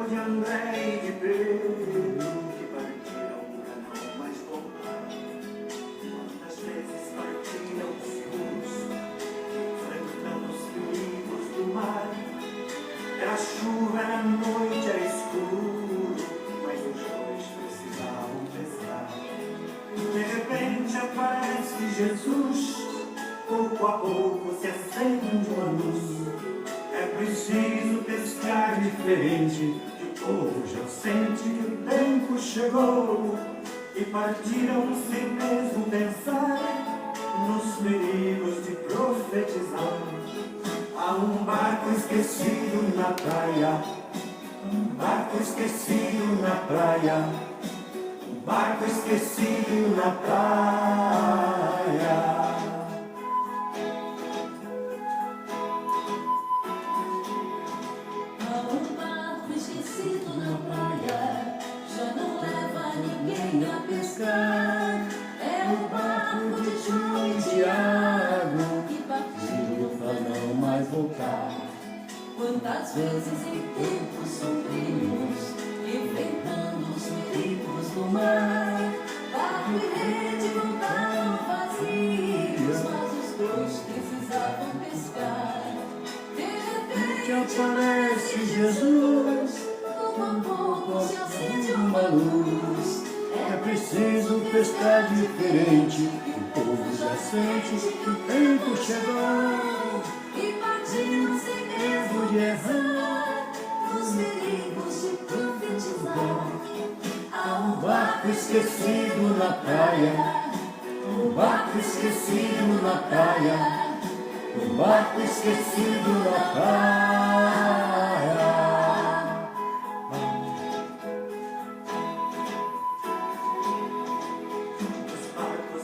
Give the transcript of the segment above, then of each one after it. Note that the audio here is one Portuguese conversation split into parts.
de André e de Pedro, que partiram pra não mais voltar. Quantas vezes partiram seguros, enfrentando os perigos do mar. Era chuva, era noite, era escuro, mas os dois precisavam pescar. De repente aparece Jesus, pouco a pouco se acende uma luz. É preciso pescar diferente, que o povo já sente que o tempo chegou. E partiram sem mesmo pensar nos perigos de profetizar. Há um barco esquecido na praia, um barco esquecido na praia, um barco esquecido na praia. É o barco de João e Tiago, que partiram pra não mais voltar. Quantas vezes em tempos sombrios, enfrentando os perigos do mar, barco e rede voltaram vazios, mas os dois precisavam pescar. De repente aparece Jesus, pouco a pouco se acende uma luz. É preciso pescar diferente, o povo já sente que o tempo chegou. E partiram sem medo de errar, nos perigos de profetizar. Há um barco esquecido na praia, um barco esquecido na praia, um barco esquecido na praia.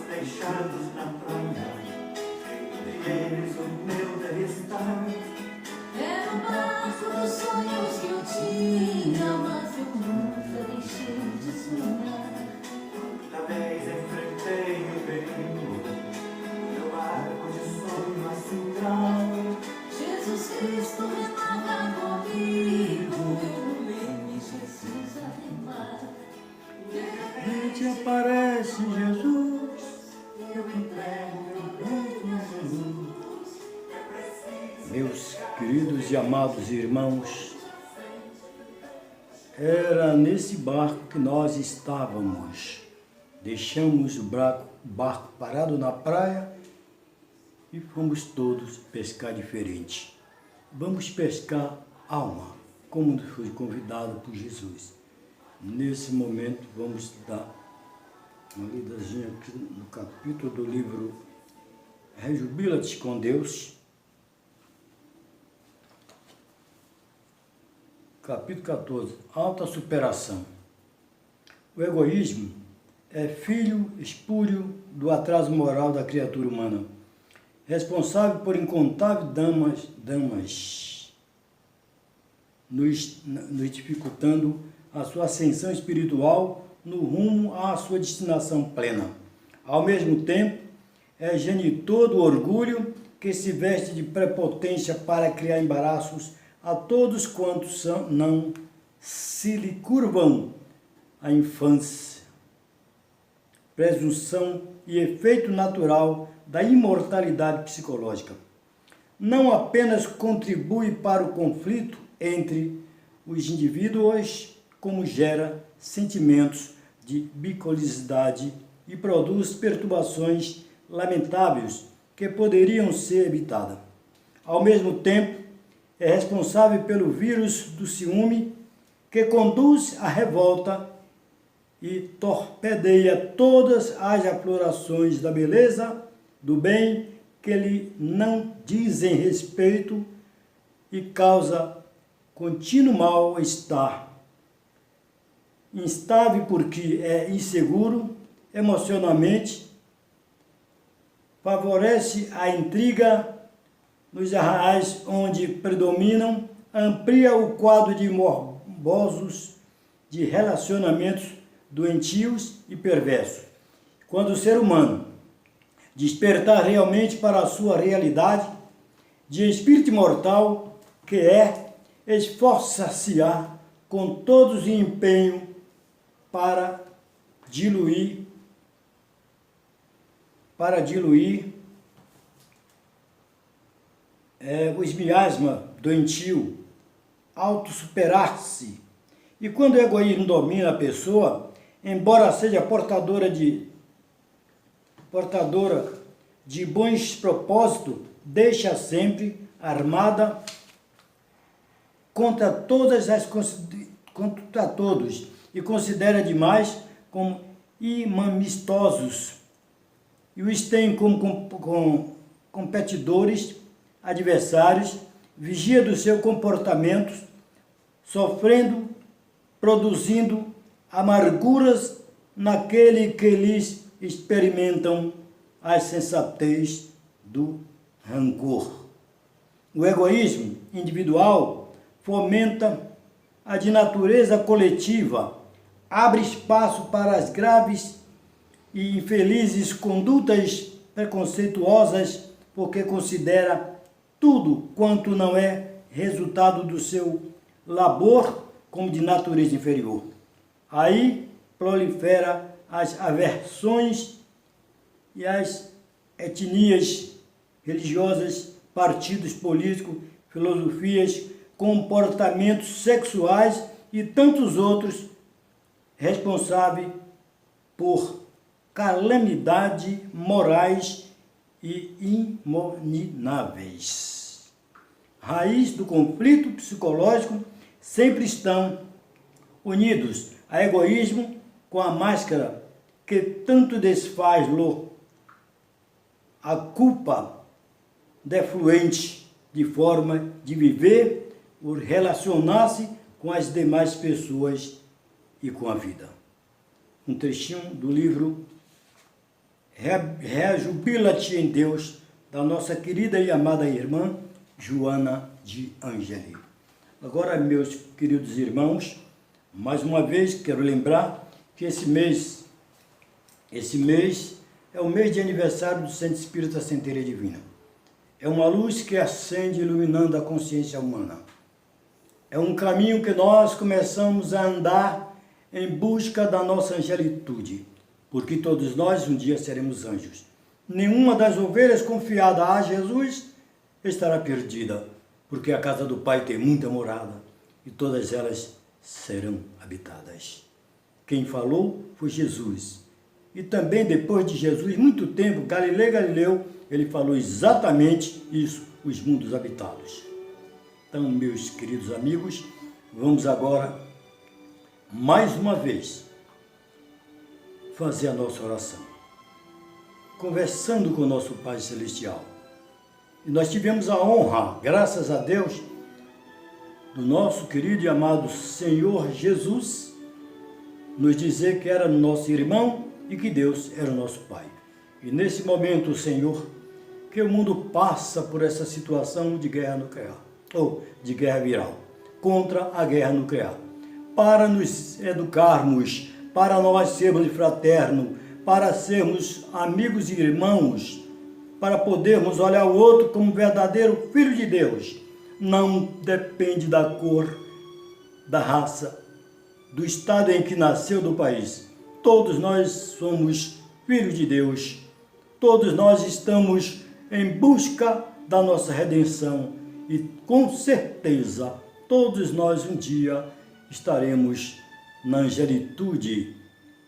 Deixados na praia, entre eles o meu deve estar. Era o barco dos sonhos que eu tinha, mas eu nunca deixei de sonhar. Quanta vez enfrentei o perigo, meu barco de sonho a central. Jesus Cristo estava comigo, eu no leme Jesus a remar. De repente aparece Jesus, eu entrego meu peito a Jesus. Meus queridos e amados irmãos, era nesse barco que nós estávamos. Deixamos o barco parado na praia e fomos todos pescar diferente. Vamos pescar alma, como foi convidado por Jesus. Nesse momento vamos dar uma lidazinha aqui no capítulo do livro Rejubila-te com Deus, capítulo 14, alta superação. O egoísmo é filho espúrio do atraso moral da criatura humana, responsável por incontáveis damas, nos dificultando a sua ascensão espiritual no rumo à sua destinação plena. Ao mesmo tempo, é genitor do orgulho que se veste de prepotência para criar embaraços a todos quantos não se lhe curvam à infância. Presunção e efeito natural da imortalidade psicológica. Não apenas contribui para o conflito entre os indivíduos, como gera sentimentos de bipolaridade e produz perturbações lamentáveis que poderiam ser evitadas. Ao mesmo tempo, é responsável pelo vírus do ciúme que conduz à revolta e torpedeia todas as aflorações da beleza, do bem que lhe não dizem respeito e causa contínuo mal-estar. Instável porque é inseguro emocionalmente, favorece a intriga nos arraiais onde predominam, amplia o quadro de morbosos, de relacionamentos doentios e perversos. Quando o ser humano despertar realmente para a sua realidade de espírito imortal, que é esforçar-se-á com todos os empenho para diluir os miasmas doentio, autossuperar-se. E quando o egoísmo domina a pessoa, embora seja portadora de bons propósitos, deixa sempre armada contra todos e considera demais como inamistosos e os tem como competidores, adversários, vigia dos seus comportamentos, sofrendo, produzindo amarguras naquele que lhes experimentam a sensatez do rancor. O egoísmo individual fomenta a de natureza coletiva, abre espaço para as graves e infelizes condutas preconceituosas, porque considera tudo quanto não é resultado do seu labor como de natureza inferior. Aí prolifera as aversões e as etnias religiosas, partidos políticos, filosofias, comportamentos sexuais e tantos outros responsáveis por calamidades morais e imoníveis. Raiz do conflito psicológico sempre estão unidos a egoísmo com a máscara que tanto desfaz-lo a culpa defluente de forma de viver ou relacionar-se com as demais pessoas e com a vida. Um trechinho do livro Rejubila-te em Deus, da nossa querida e amada irmã Joana de Angeli. Agora, meus queridos irmãos, mais uma vez quero lembrar que esse mês é o mês de aniversário do Centro Espírita Centelha Divina. É uma luz que acende iluminando a consciência humana. É um caminho que nós começamos a andar em busca da nossa angelitude, porque todos nós um dia seremos anjos. Nenhuma das ovelhas confiada a Jesus estará perdida, porque a casa do Pai tem muita morada e todas elas serão habitadas. Quem falou foi Jesus. E também depois de Jesus, muito tempo, Galileu, ele falou exatamente isso, os mundos habitados. Então, meus queridos amigos, vamos agora, mais uma vez, fazer a nossa oração, conversando com o nosso Pai Celestial. E nós tivemos a honra, graças a Deus, do nosso querido e amado Senhor Jesus, nos dizer que era nosso irmão e que Deus era o nosso Pai. E nesse momento, Senhor, que o mundo passa por essa situação de guerra nuclear, ou de guerra viral, contra a guerra nuclear, para nos educarmos, para nós sermos fraternos, para sermos amigos e irmãos, para podermos olhar o outro como verdadeiro filho de Deus. Não depende da cor, da raça, do estado em que nasceu, do país. Todos nós somos filhos de Deus. Todos nós estamos em busca da nossa redenção. E com certeza, todos nós um dia estaremos na angelitude,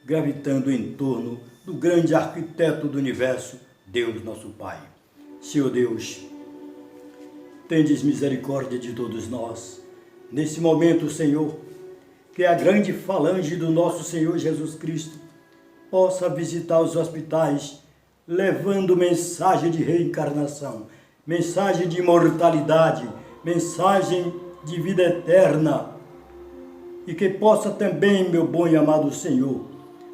gravitando em torno do grande arquiteto do universo, Deus nosso Pai. Senhor Deus, tendes misericórdia de todos nós. Nesse momento, Senhor, que a grande falange do nosso Senhor Jesus Cristo possa visitar os hospitais, levando mensagem de reencarnação, mensagem de imortalidade, mensagem de vida eterna, e que possa também, meu bom e amado Senhor,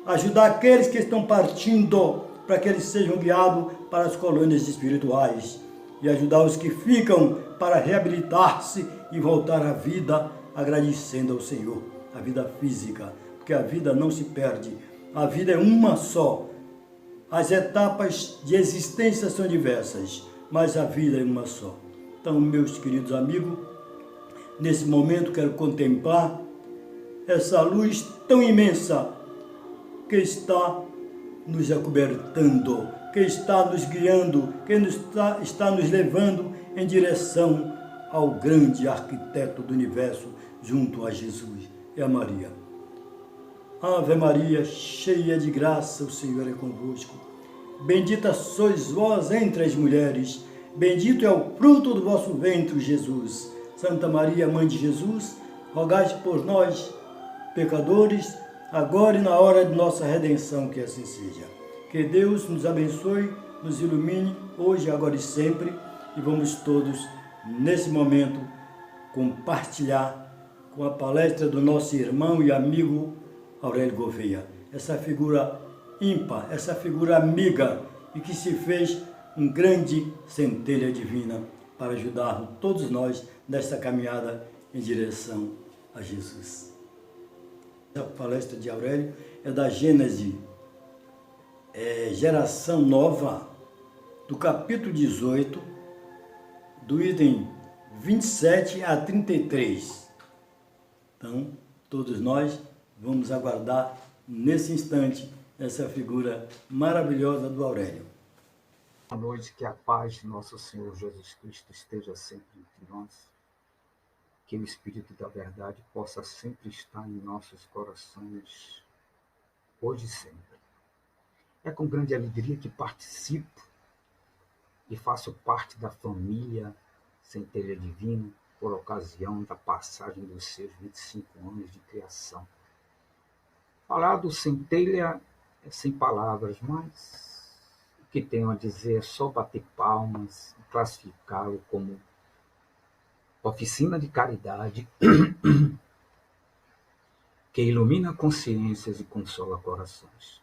ajudar aqueles que estão partindo para que eles sejam guiados para as colônias espirituais e ajudar os que ficam para reabilitar-se e voltar à vida, agradecendo ao Senhor a vida física, porque a vida não se perde, a vida é uma só. As etapas de existência são diversas, mas a vida é uma só. Então, meus queridos amigos, nesse momento quero contemplar essa luz tão imensa que está nos acobertando, que está nos guiando, que está nos levando em direção ao grande arquiteto do universo, junto a Jesus e a Maria. Ave Maria, cheia de graça, o Senhor é convosco. Bendita sois vós entre as mulheres, bendito é o fruto do vosso ventre, Jesus. Santa Maria, Mãe de Jesus, rogai por nós, pecadores, agora e na hora de nossa redenção, que assim seja. Que Deus nos abençoe, nos ilumine, hoje, agora e sempre, e vamos todos, nesse momento, compartilhar com a palestra do nosso irmão e amigo Aurélio Gouveia. Essa figura ímpar, essa figura amiga, e que se fez um grande centelha divina para ajudar todos nós nesta caminhada em direção a Jesus. A palestra de Aurélio é da Gênese, Geração Nova, do capítulo 18, do item 27 a 33. Então, todos nós vamos aguardar nesse instante essa figura maravilhosa do Aurélio. Boa noite, que a paz de nosso Senhor Jesus Cristo esteja sempre entre nós. Que o Espírito da Verdade possa sempre estar em nossos corações, hoje e sempre. É com grande alegria que participo e faço parte da família Centelha Divina por ocasião da passagem dos seus 25 anos de criação. Falar do Centelha é sem palavras, mas o que tenho a dizer é só bater palmas e classificá-lo como oficina de caridade que ilumina consciências e consola corações.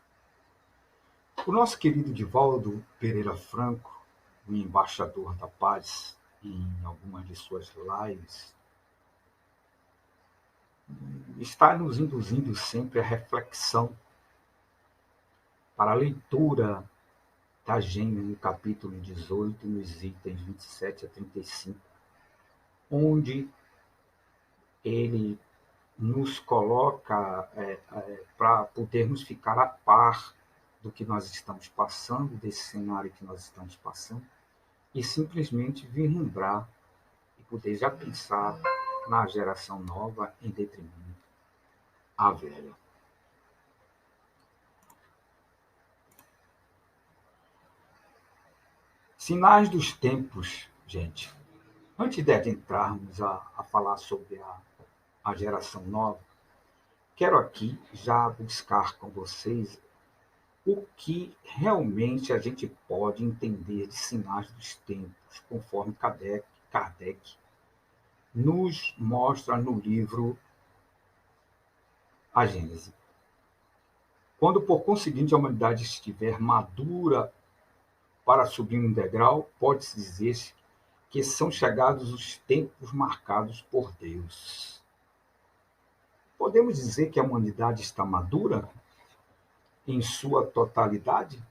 O nosso querido Divaldo Pereira Franco, o embaixador da paz, em algumas de suas lives, está nos induzindo sempre à reflexão para a leitura da Gênesis, no capítulo 18, nos itens 27 a 35, onde ele nos coloca para podermos ficar a par do que nós estamos passando, desse cenário que nós estamos passando, e simplesmente vislumbrar e poder já pensar na geração nova em detrimento à velha. Sinais dos tempos, gente. Antes de adentrarmos a falar sobre a geração nova, quero aqui já buscar com vocês o que realmente a gente pode entender de sinais dos tempos, conforme Kardec nos mostra no livro A Gênese. Quando, por conseguinte, a humanidade estiver madura para subir um degrau, pode-se dizer que são chegados os tempos marcados por Deus. Podemos dizer que a humanidade está madura em sua totalidade?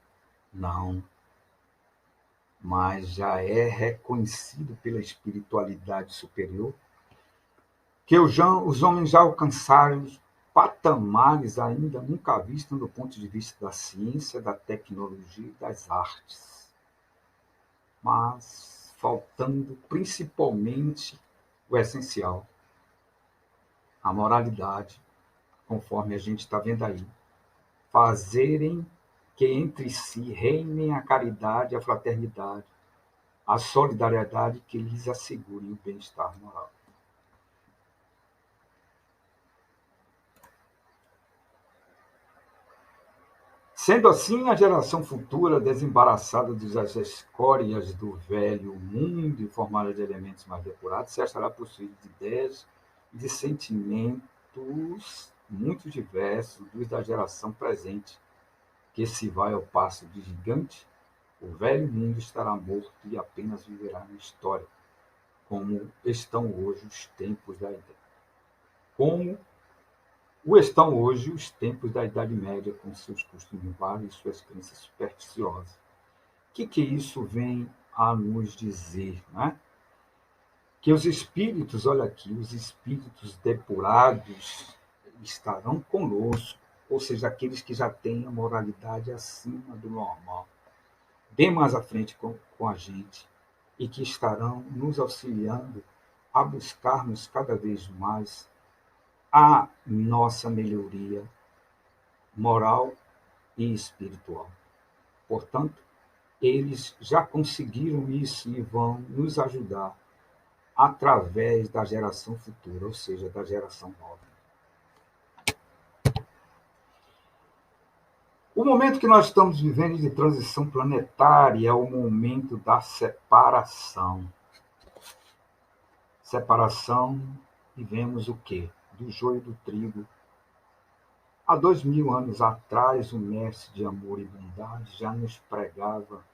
Não. Mas já é reconhecido pela espiritualidade superior que os homens já alcançaram patamares ainda nunca vistos do ponto de vista da ciência, da tecnologia e das artes. Mas faltando principalmente o essencial, a moralidade, conforme a gente está vendo aí. Fazerem que entre si reinem a caridade, a fraternidade, a solidariedade que lhes assegure o bem-estar moral. Sendo assim, a geração futura, desembaraçada das escórias do velho mundo e formada de elementos mais depurados, se estará possuída de ideias e de sentimentos muito diversos dos da geração presente, que se vai ao passo de gigante, o velho mundo estará morto e apenas viverá na história, como estão hoje os tempos da Idade. Como o estão hoje os tempos da Idade Média, com seus costumes vários e suas crenças supersticiosas. O que isso vem a nos dizer, né? Que os espíritos, olha aqui, os espíritos depurados estarão conosco, ou seja, aqueles que já têm a moralidade acima do normal, bem mais à frente com a gente, e que estarão nos auxiliando a buscarmos cada vez mais a nossa melhoria moral e espiritual. Portanto, eles já conseguiram isso e vão nos ajudar através da geração futura, ou seja, da geração nova. O momento que nós estamos vivendo de transição planetária é o momento da separação. Separação, e vemos o quê? Do joio do trigo. Há 2000 anos atrás, o mestre de amor e bondade já nos pregava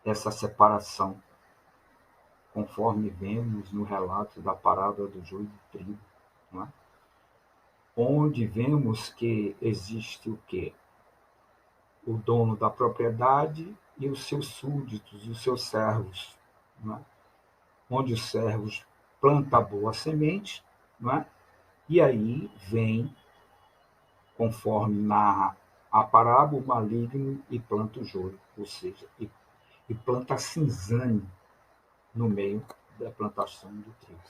essa separação, conforme vemos no relato da parábola do joio do trigo, não é? Onde vemos que existe o quê? O dono da propriedade e os seus súditos, os seus servos, não é? Onde os servos plantam a boa semente, não é? E aí vem, conforme narra a parábola, o maligno e planta o joio, ou seja, e planta a cinzane no meio da plantação do trigo.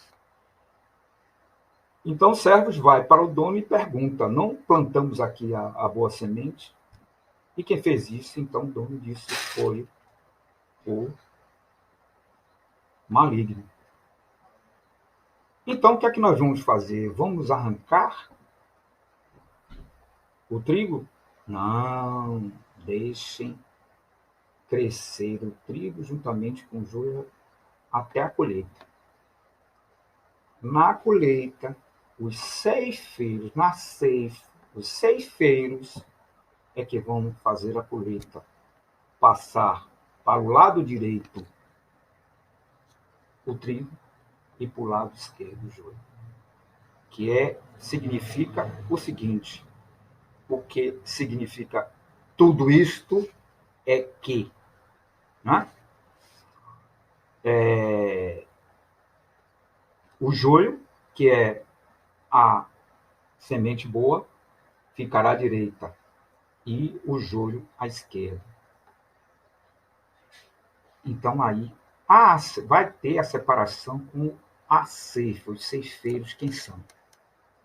Então o servo vai para o dono e pergunta: não plantamos aqui a boa semente? E quem fez isso? Então o dono disse: foi o maligno. Então o que é que nós vamos fazer? Vamos arrancar o trigo? Não, deixem crescer o trigo juntamente com o joio até a colheita. Na colheita, os ceifeiros é que vão fazer a colheita, passar para o lado direito o trigo e para o lado esquerdo o joio. Que significa o seguinte: o que significa tudo isto é que, né, o joio, que é a semente boa, ficará à direita e o joio à esquerda. Então aí vai ter a separação com a ceifa, os ceifeiros. Quem são?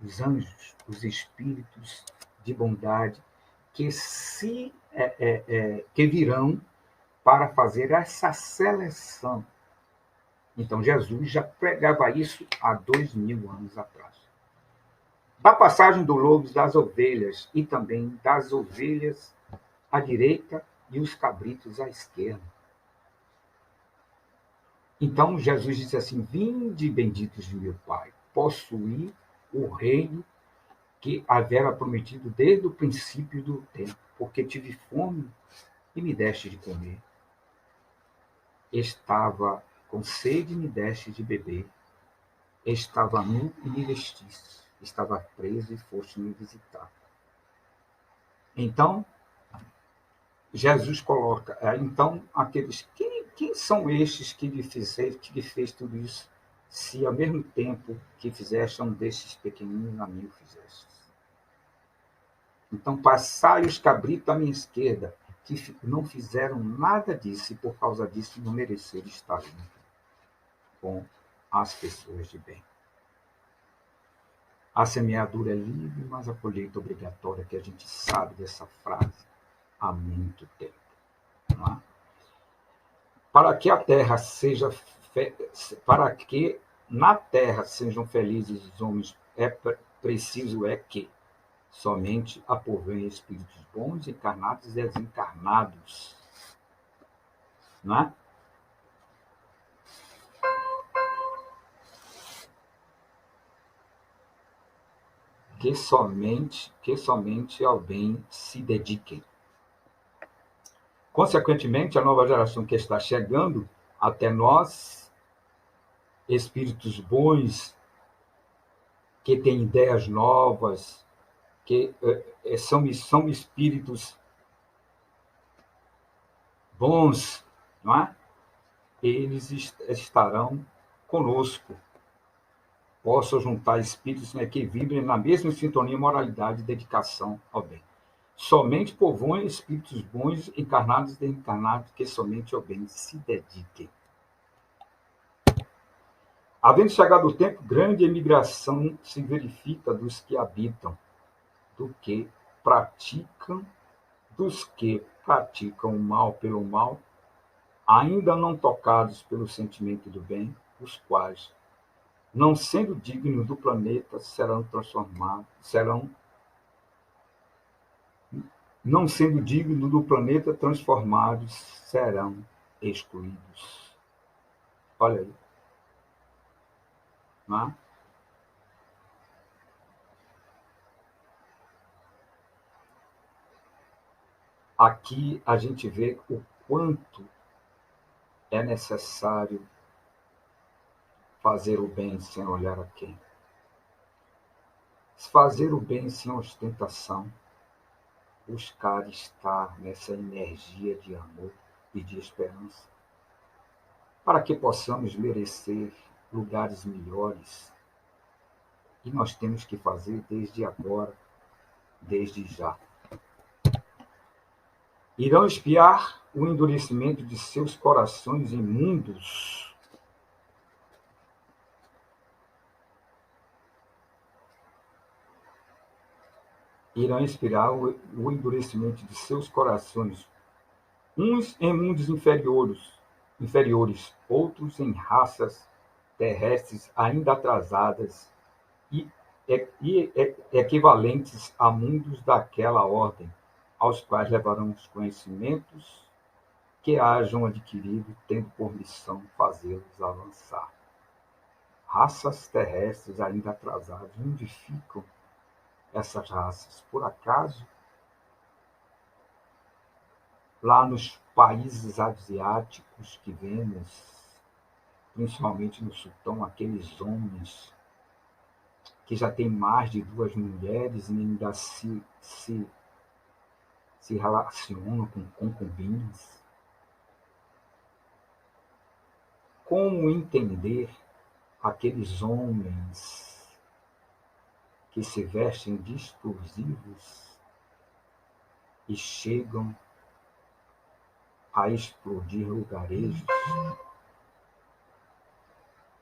Os anjos, os espíritos de bondade que que virão para fazer essa seleção. Então Jesus já pregava isso há 2000 anos atrás. Da passagem do lobo das ovelhas e também das ovelhas à direita e os cabritos à esquerda. Então Jesus disse assim: vinde benditos de meu Pai, possuir o reino que havera prometido desde o princípio do tempo, porque tive fome e me deste de comer. Estava com sede e me deste de beber. Estava nu e me vestiste. Estava preso e foste me visitar. Então, Jesus coloca, então, aqueles, quem são estes que lhe fez tudo isso, se ao mesmo tempo que fizeste a um destes pequeninos, a mim o fizeste? Então, passai os cabritos à minha esquerda, que não fizeram nada disso, e por causa disso não mereceram estar junto com as pessoas de bem. A semeadura é livre, mas a colheita é obrigatória, que a gente sabe dessa frase há muito tempo. Não é? Para que a terra para que na terra sejam felizes os homens, preciso que somente apoveiem espíritos bons, encarnados e desencarnados. Não é? Que somente ao bem se dediquem. Consequentemente, a nova geração que está chegando até nós, espíritos bons, que têm ideias novas, que são espíritos bons, não é? Eles estarão conosco, possam juntar espíritos, né, que vibrem na mesma sintonia, moralidade e dedicação ao bem. Somente povoem espíritos bons, encarnados e desencarnados, que somente ao bem se dediquem. Havendo chegado o tempo, grande emigração se verifica dos que habitam, dos que praticam o mal pelo mal, ainda não tocados pelo sentimento do bem, os quais, não sendo dignos do planeta, não sendo dignos do planeta, transformados, serão excluídos. Olha aí. Não é? Aqui a gente vê o quanto é necessário fazer o bem sem olhar a quem. Fazer o bem sem ostentação, buscar estar nessa energia de amor e de esperança, para que possamos merecer lugares melhores. E nós temos que fazer desde agora, desde já. Irão espiar o endurecimento de seus corações imundos. Irão espiar o endurecimento de seus corações, uns em mundos inferiores, outros em raças terrestres ainda atrasadas e equivalentes a mundos daquela ordem, aos quais levarão os conhecimentos que hajam adquirido, tendo por missão fazê-los avançar. Raças terrestres ainda atrasadas, onde ficam essas raças? Por acaso, lá nos países asiáticos que vemos, principalmente no Sultão, aqueles homens que já têm mais de 2 mulheres e ainda se relacionam com concubinas. Como entender aqueles homens que se vestem de explosivos e chegam a explodir lugarejos?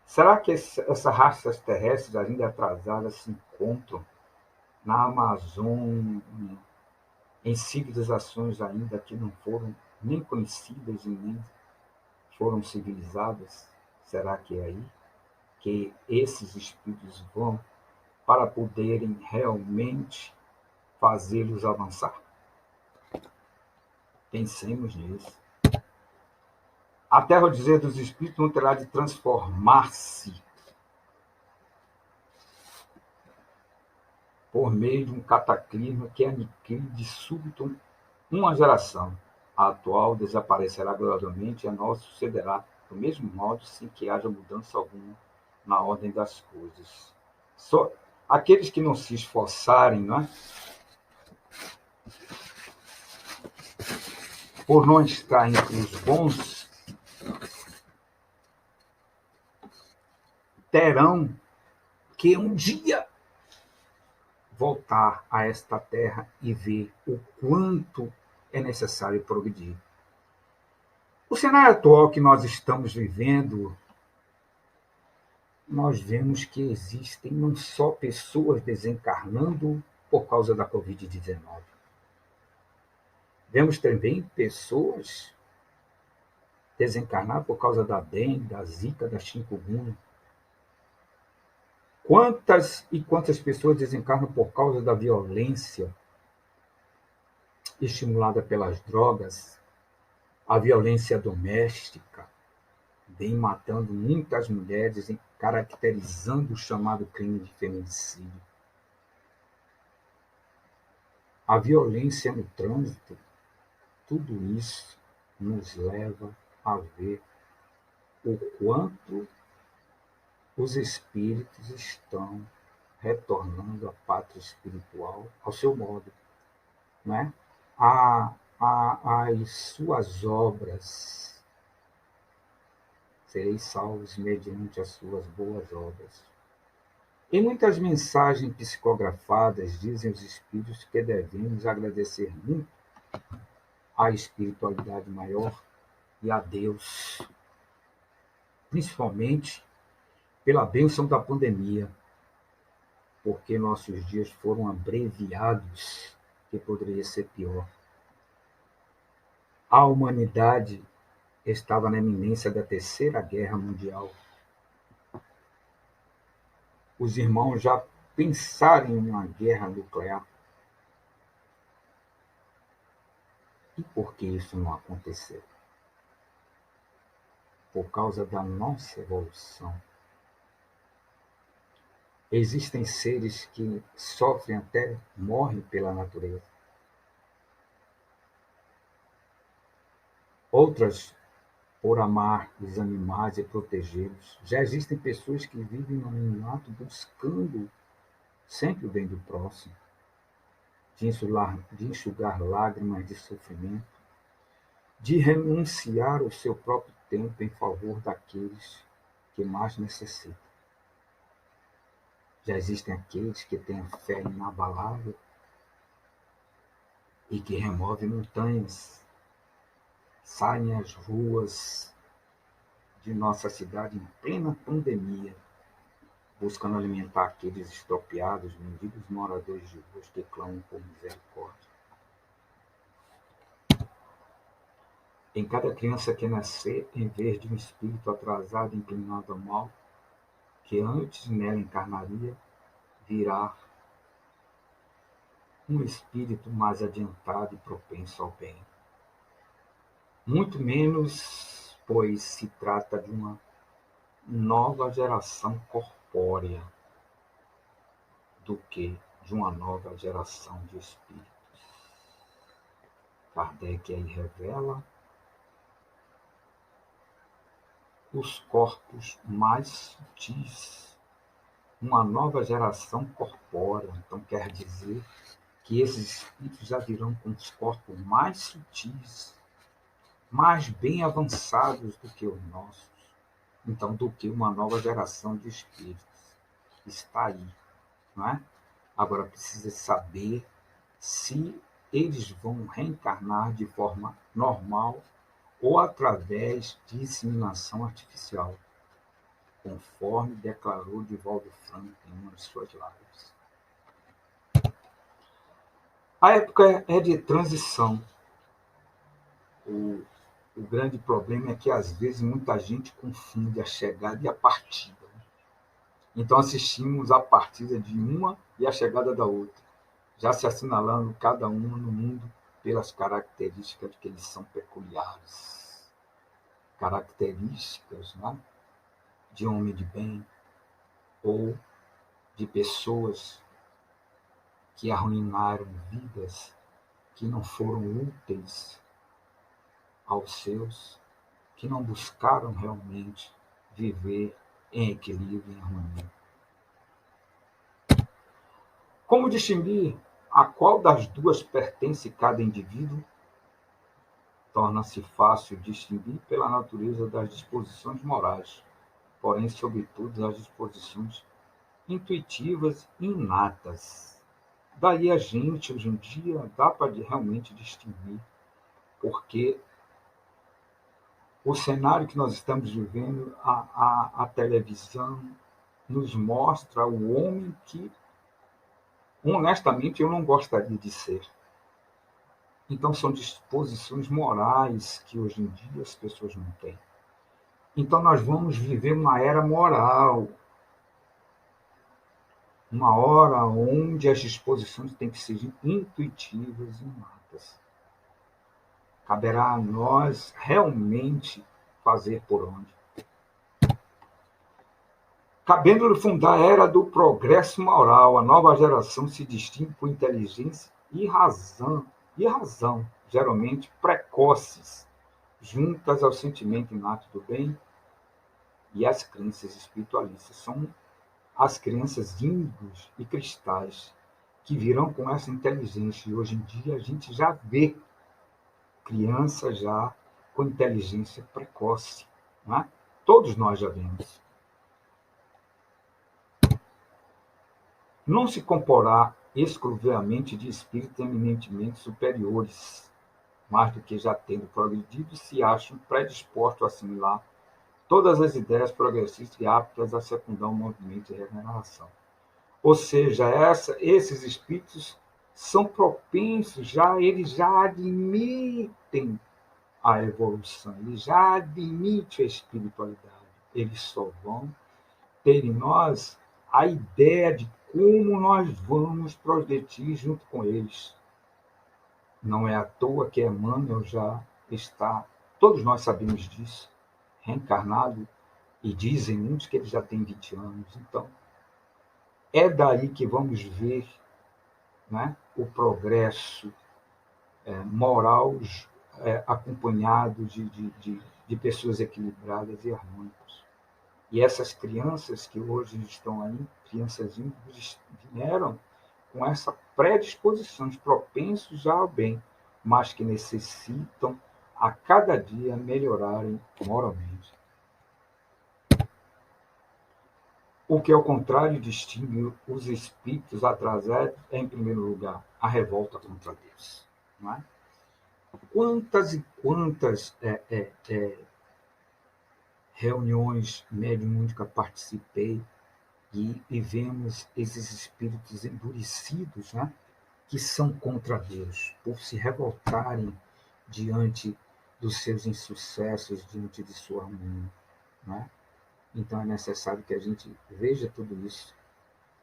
Será que essas raças terrestres ainda atrasadas se encontram na Amazônia, em civilizações ainda que não foram nem conhecidas e nem foram civilizadas? Será que é aí que esses espíritos vão para poderem realmente fazê-los avançar? Pensemos nisso. A terra, ao dizer dos espíritos, não terá de transformar-se por meio de um cataclisma que aniquile de súbito uma geração. A atual desaparecerá gradualmente e a nova sucederá do mesmo modo, sem que haja mudança alguma na ordem das coisas. Só aqueles que não se esforçarem, não é? Por não estar entre os bons, terão que um dia voltar a esta terra e ver o quanto é necessário progredir. O cenário atual que nós estamos vivendo, nós vemos que existem não só pessoas desencarnando por causa da Covid-19. Vemos também pessoas desencarnar por causa da dengue, da zika, da chikungunya. Quantas e quantas pessoas desencarnam por causa da violência estimulada pelas drogas, a violência doméstica, vem matando muitas mulheres, caracterizando o chamado crime de feminicídio. A violência no trânsito, tudo isso nos leva a ver o quanto os espíritos estão retornando à pátria espiritual ao seu modo, né? As suas obras, sereis salvos mediante as suas boas obras. Em muitas mensagens psicografadas, dizem os espíritos que devemos agradecer muito à espiritualidade maior e a Deus, principalmente pela bênção da pandemia, porque nossos dias foram abreviados, que poderia ser pior. A humanidade estava na iminência da Terceira Guerra Mundial. Os irmãos já pensaram em uma guerra nuclear. E por que isso não aconteceu? Por causa da nossa evolução. Existem seres que sofrem até morrem pela natureza. Outras por amar os animais e protegê-los. Já existem pessoas que vivem no anonimato buscando sempre o bem do próximo, de enxugar lágrimas de sofrimento, de renunciar ao seu próprio tempo em favor daqueles que mais necessitam. Já existem aqueles que têm a fé inabalável e que removem montanhas, saem às ruas de nossa cidade em plena pandemia, buscando alimentar aqueles estropiados, mendigos moradores de ruas que clamam por misericórdia. Em cada criança que nascer, em vez de um espírito atrasado inclinado ao mal, que antes nela encarnaria, virá um espírito mais adiantado e propenso ao bem. Muito menos, pois se trata de uma nova geração corpórea do que de uma nova geração de espíritos. Kardec aí revela os corpos mais sutis, uma nova geração corpórea. Então quer dizer que esses espíritos já virão com os corpos mais sutis, mais bem avançados do que os nossos. Então, do que uma nova geração de espíritos. Está aí, não é? Agora precisa saber se eles vão reencarnar de forma normal ou através de inseminação artificial, conforme declarou Divaldo Franco em uma de suas lives. A época é de transição. O grande problema é que, às vezes, muita gente confunde a chegada e a partida. Então, assistimos a partida de uma e a chegada da outra, já se assinalando cada uma no mundo pelas características de que eles são peculiares. Características, né, de homem de bem ou de pessoas que arruinaram vidas que não foram úteis aos seus, que não buscaram realmente viver em equilíbrio e em harmonia. Como distinguir a qual das duas pertence cada indivíduo? Torna-se fácil distinguir pela natureza das disposições morais, porém, sobretudo, das disposições intuitivas e inatas. Daí a gente, hoje em dia, dá para realmente distinguir, porque o cenário que nós estamos vivendo, a televisão, nos mostra o homem que, honestamente, eu não gostaria de ser. Então, são disposições morais que hoje em dia as pessoas não têm. Então, nós vamos viver uma era moral, uma hora onde as disposições têm que ser intuitivas e inatas. Caberá a nós realmente fazer por onde. Cabendo-lhe fundar a era do progresso moral, a nova geração se distingue por inteligência e razão, geralmente precoces, juntas ao sentimento inato do bem e às crenças espiritualistas. São as crianças índigos e cristais que virão com essa inteligência. E hoje em dia a gente já vê crianças já com inteligência precoce, não é? Todos nós já vemos. não se comporá exclusivamente de espíritos eminentemente superiores, mais do que já tendo progredido, se acham predispostos a assimilar todas as ideias progressistas e aptas a secundar o movimento de regeneração. Ou seja, esses espíritos são propensos, eles já admitem a evolução, eles já admitem a espiritualidade. Eles só vão ter em nós a ideia de como nós vamos progredir junto com eles. Não é à toa que Emmanuel já está, todos nós sabemos disso, reencarnado, e dizem muitos que ele já tem 20 anos. Então, é daí que vamos ver, né, o progresso moral acompanhado de pessoas equilibradas e harmônicas. E essas crianças que hoje estão aí, crianças índices, vieram com essa predisposição, propensos já ao bem, mas que necessitam a cada dia melhorarem moralmente. O que, ao contrário, distingue os espíritos atrasados é, em primeiro lugar, a revolta contra Deus. Não é? Quantas e quantas reuniões mediúnicas participei e vemos esses espíritos endurecidos, né, que são contra Deus, por se revoltarem diante dos seus insucessos, diante de sua harmonia. Né? Então é necessário que a gente veja tudo isso.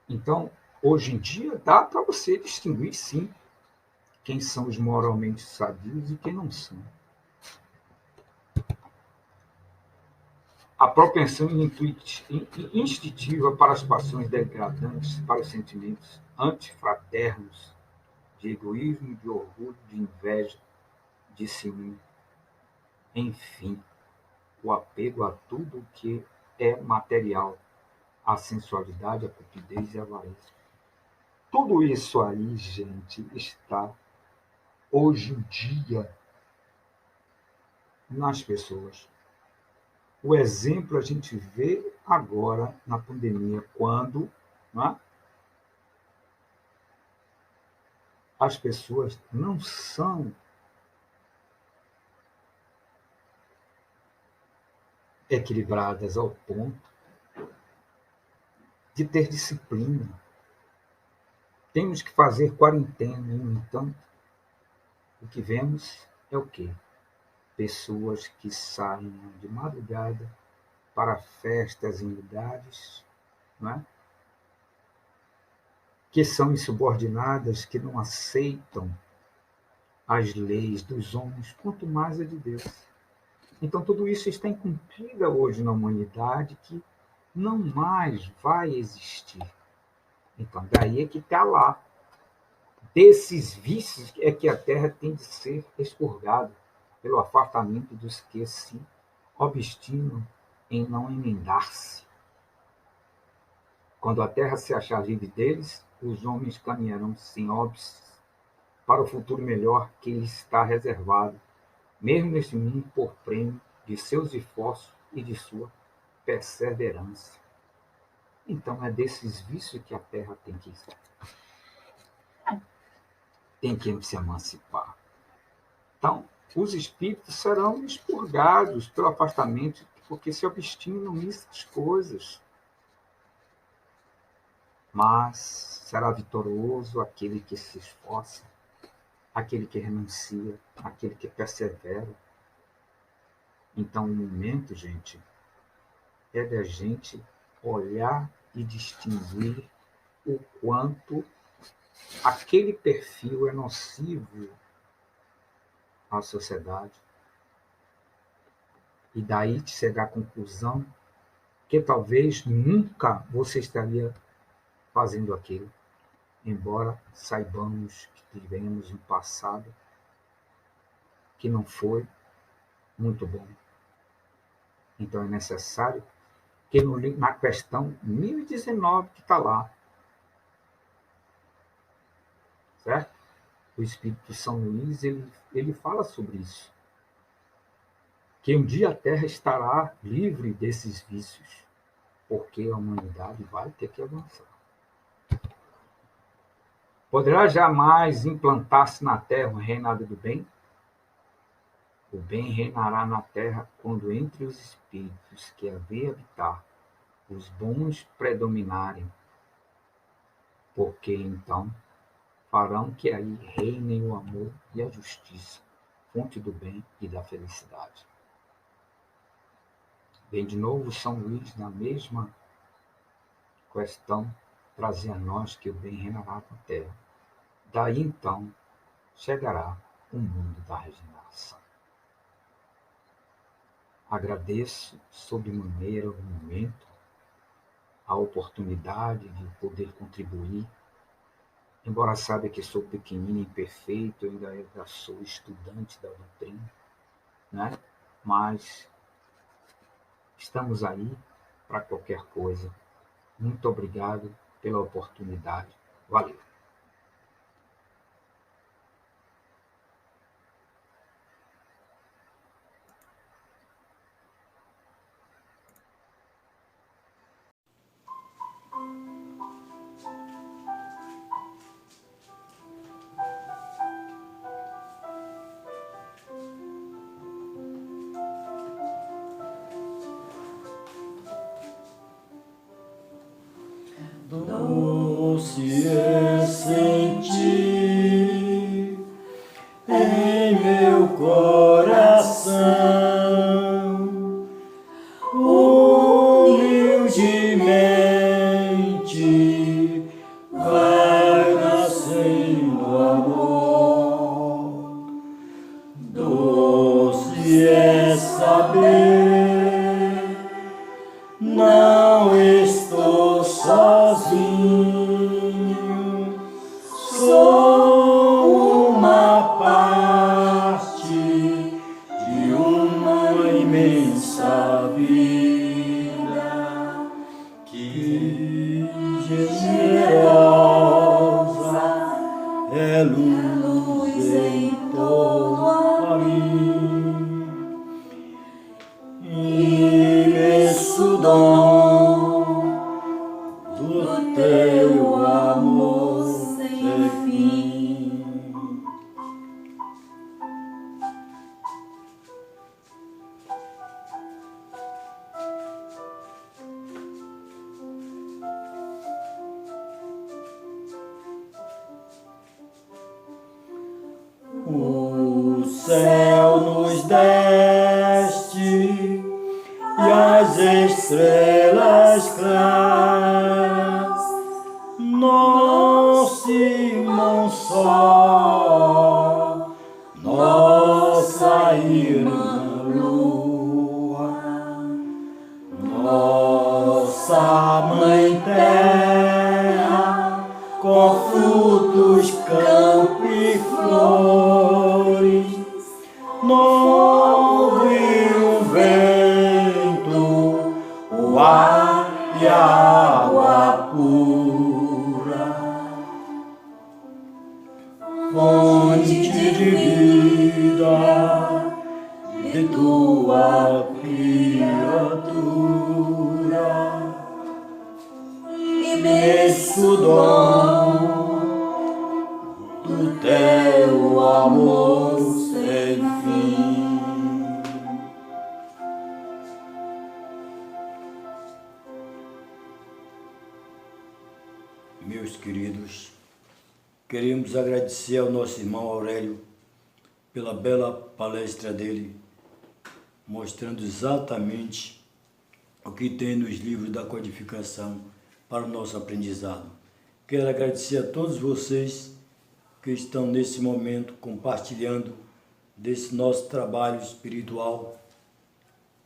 Então, hoje em dia, dá para você distinguir, sim, quem são os moralmente sadios e quem não são. A propensão instintiva para as paixões degradantes, para os sentimentos antifraternos, de egoísmo, de orgulho, de inveja, de ciúme. Enfim, o apego a tudo o que é material, a sensualidade, a cupidez e a avareza. Tudo isso aí, gente, está hoje em dia nas pessoas. O exemplo a gente vê agora na pandemia, quando, né, as pessoas não são equilibradas ao ponto de ter disciplina. Temos que fazer quarentena, no entanto, o que vemos é o quê? Pessoas que saem de madrugada para festas em lugares, né, que são insubordinadas, que não aceitam as leis dos homens, quanto mais a de Deus. Então, tudo isso está incumprido hoje na humanidade, que não mais vai existir. Então, daí é que está lá. Desses vícios é que a terra tem de ser expurgada, pelo afastamento dos que se obstinam em não emendar-se. Quando a terra se achar livre deles, os homens caminharão sem óbices para o futuro melhor que lhes está reservado, mesmo neste mundo, por prêmio de seus esforços e de sua perseverança. Então é desses vícios que a terra tem que se emancipar. Então, os espíritos serão expurgados pelo afastamento, porque se obstinam nessas coisas. Mas será vitorioso aquele que se esforça, aquele que renuncia, aquele que persevera. Então, o momento, gente, é da gente olhar e distinguir o quanto aquele perfil é nocivo à sociedade. E daí chegar à conclusão que talvez nunca você estaria fazendo aquilo, embora saibamos que tivemos um passado que não foi muito bom. Então é necessário que na questão 1019 que está lá, certo? O Espírito São Luís, ele fala sobre isso. Que um dia a Terra estará livre desses vícios, porque a humanidade vai ter que avançar. Poderá jamais implantar-se na terra um reinado do bem? O bem reinará na terra quando entre os espíritos que a vê habitar, os bons predominarem, porque então farão que aí reinem o amor e a justiça, fonte do bem e da felicidade. Vem de novo São Luís na mesma questão, trazer a nós que o bem reinará na terra. Daí então chegará o mundo da regeneração. Agradeço sobremaneira o momento, a oportunidade de poder contribuir. Embora saiba que sou pequenino e imperfeito, eu ainda sou estudante da doutrina, né? Mas estamos aí para qualquer coisa. Muito obrigado pela oportunidade. Valeu. Doce é sentir em meu coração, humildemente vai nascendo amor. Doce é saber, não estou sozinho, sou uma parte de uma imensa vida que generosa é luz em torno a mim, imenso dom do teu amor sem fim. O céu nos deste e as estrelas claras, nosso irmão sol, nossa irmã lua, nossa mãe terra, com frutos, campo e flores, novo e o vento, o ar e a água pura, fonte de vida de tua criatura, imenso dom do teu amor sem fim. Meus queridos, queremos agradecer ao nosso irmão Aurélio pela bela palestra dele, mostrando exatamente o que tem nos livros da codificação para o nosso aprendizado. Quero agradecer a todos vocês que estão nesse momento compartilhando desse nosso trabalho espiritual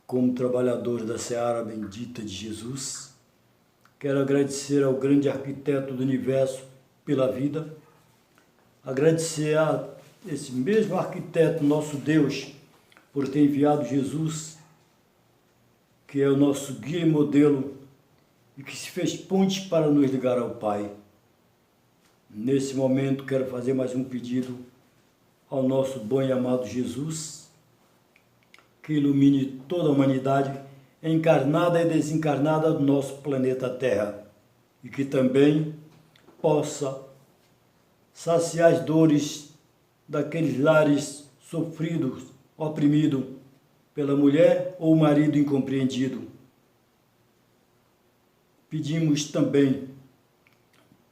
como trabalhadores da Seara Bendita de Jesus. Quero agradecer ao grande arquiteto do universo pela vida, agradecer a esse mesmo arquiteto, nosso Deus, por ter enviado Jesus, que é o nosso guia e modelo e que se fez ponte para nos ligar ao Pai. Nesse momento quero fazer mais um pedido ao nosso bom e amado Jesus, que ilumine toda a humanidade encarnada e desencarnada do nosso planeta Terra, e que também possa saciar as dores daqueles lares sofridos, oprimidos pela mulher ou o marido incompreendido. Pedimos também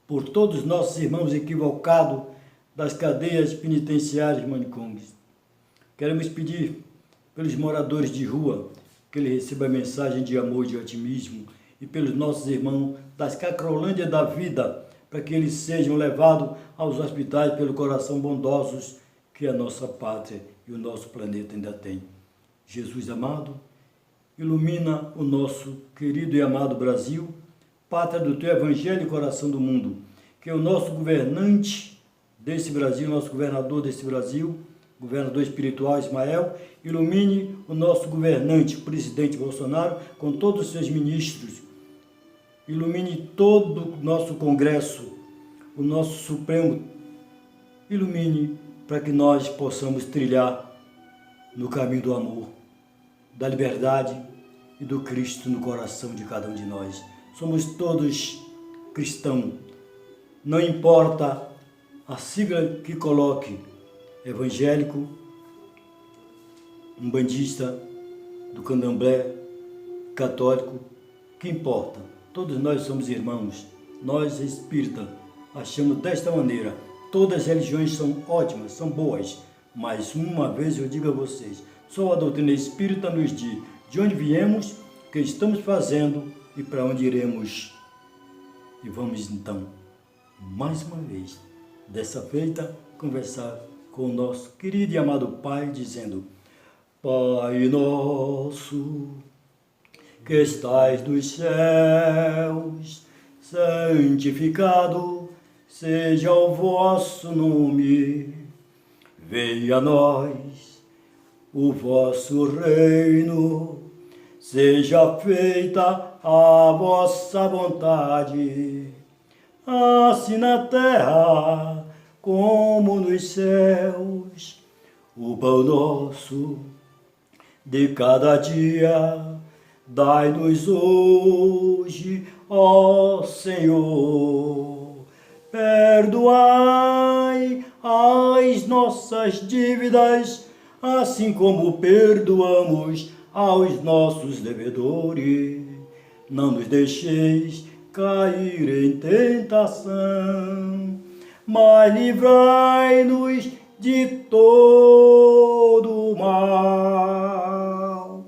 por todos os nossos irmãos equivocados das cadeias penitenciárias e manicômios. Queremos pedir pelos moradores de rua, que eles recebam a mensagem de amor e de otimismo, e pelos nossos irmãos das Cacrolândia da vida, para que eles sejam levados aos hospitais pelo coração bondosos que a nossa pátria e o nosso planeta ainda tem. Jesus amado, ilumina o nosso querido e amado Brasil, pátria do teu evangelho e coração do mundo, que o nosso governante desse Brasil, nosso governador desse Brasil, governador espiritual Ismael, ilumine o nosso governante, o presidente Bolsonaro, com todos os seus ministros, ilumine todo o nosso Congresso, o nosso Supremo, ilumine para que nós possamos trilhar no caminho do amor, da liberdade e do Cristo no coração de cada um de nós. Somos todos cristãos, não importa a sigla que coloque, evangélico, umbandista, do candomblé, católico, que importa? Todos nós somos irmãos, nós espíritas, achamos desta maneira, todas as religiões são ótimas, são boas, mas uma vez eu digo a vocês, só a doutrina espírita nos diz de onde viemos, o que estamos fazendo e para onde iremos. E vamos então, mais uma vez, dessa feita, conversar com o nosso querido e amado Pai, dizendo: Pai nosso, que estais nos céus, santificado seja o vosso nome. Venha a nós o vosso reino, seja feita a vossa vontade, assim na terra como nos céus. O pão nosso de cada dia dai-nos hoje, ó Senhor. Perdoai as nossas dívidas, assim como perdoamos aos nossos devedores. Não nos deixeis cair em tentação, mas livrai-nos de todo o mal.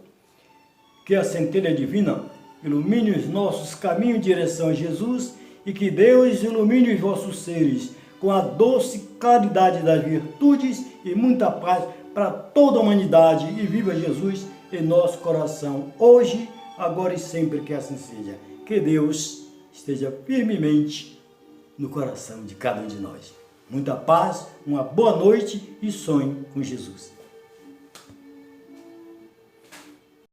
Que a centelha divina ilumine os nossos caminhos em direção a Jesus e que Deus ilumine os vossos seres com a doce caridade das virtudes e muita paz para toda a humanidade, e viva Jesus em nosso coração, hoje, agora e sempre, que assim seja. Que Deus esteja firmemente no coração de cada um de nós. Muita paz, uma boa noite e sonhe com Jesus.